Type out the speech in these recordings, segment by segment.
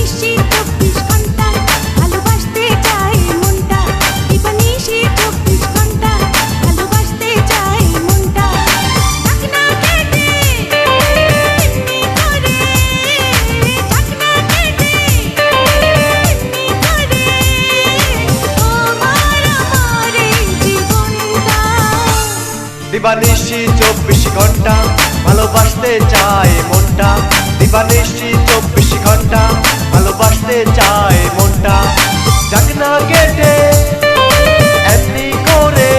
দিবানিশি 24 ঘন্টা ভালোবাসতে চাই মনটা, দিবানিশি 24 ঘন্টা ভালোবাসতে চাই মনটা। ঢাকনা কেটে এমনি করে, ঢাকনা কেটে এমনি করে তোমার আমার এই জীবনটা। দিবানিশি 24 ঘন্টা ভালোবাসতে চায় মনটা, দিবানিশি 24 ঘন্টা ভালোবাসতে চায় মনটা। ঢাকনা কেটে এমনি করে,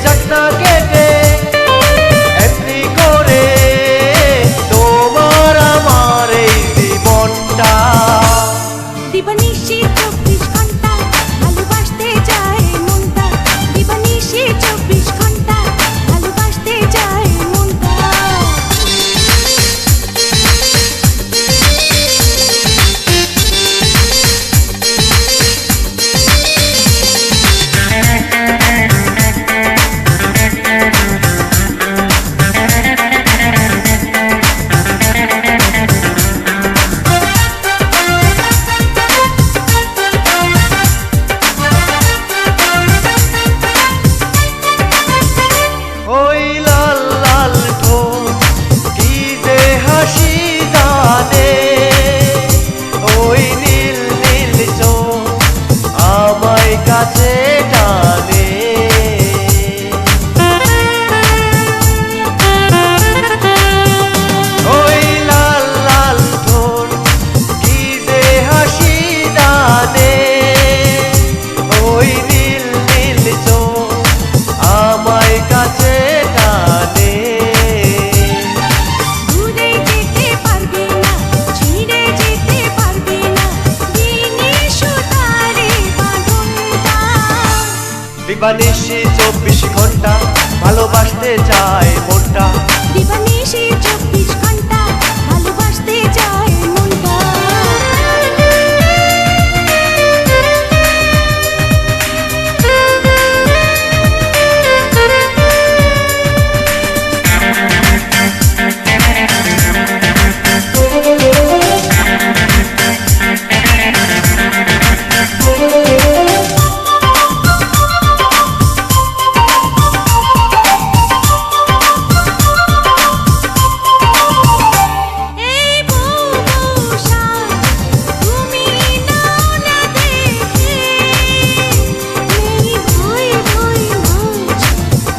ঢাকনা কেটে এমনি করে তোমার আমার এই জীবনটা। দিবানিশি 24 ঘন্টা ভালোবাসতে চাই মনটা, দিবানিশি 24 ঘন্টা ভালোবাসতে চাই মনটা। ওই লাল লাল ঠোঁট কি যে হাসি জানে, ওই নীল নীল চোখ আমায় কাছে টানে। ওই লাল লাল ঠোঁট কি যে হাসি জানে, ওই নীল নীল চোখ আমায় কাছে টানে। দূরে যেতে পারবে না, ছিঁড়ে যেতে পারবে না, দিনে সুতারে বাঁধনটা। দিবানিশি 24 ঘন্টা ভালোবাসতে চায় মনটা, দিবানিশি 24 ঘন্টা ভালোবাসতে চাই মনটা। এই বউ বউসা তুমি নাও না দেখে, এই ভয় ভয় মাছ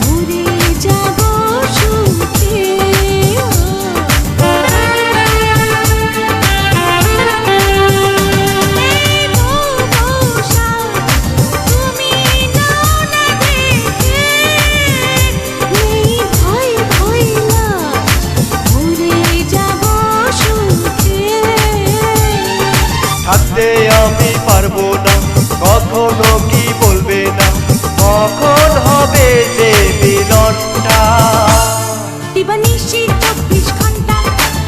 মরে যাব সুখে। এই বউ বউসা তুমি নাও না দেখে, এই ভয় ভয় মাছ মরে যাব সুখে। থাকতে আমি পারবো না, কখনো কি বলবে না, কখন হবে যে মিলনটা। দিবানিশি 24 ঘন্টা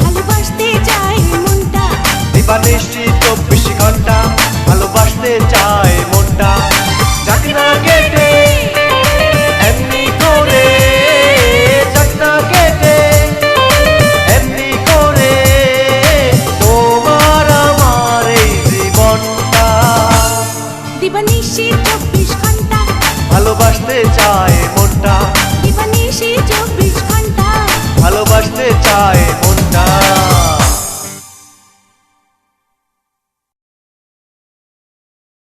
ভালোবাসতে চাই মনটা, দিবানিশি 24 ঘন্টা ভালোবাসতে চায় মনটা। ঢাকনা কেটে এমনি করে, ঢাকনা কেটে এমনি করে তোমার আমার এই জীবনটা। দিবানিশি 24 ঘন্টা ভালোবাসতে চায়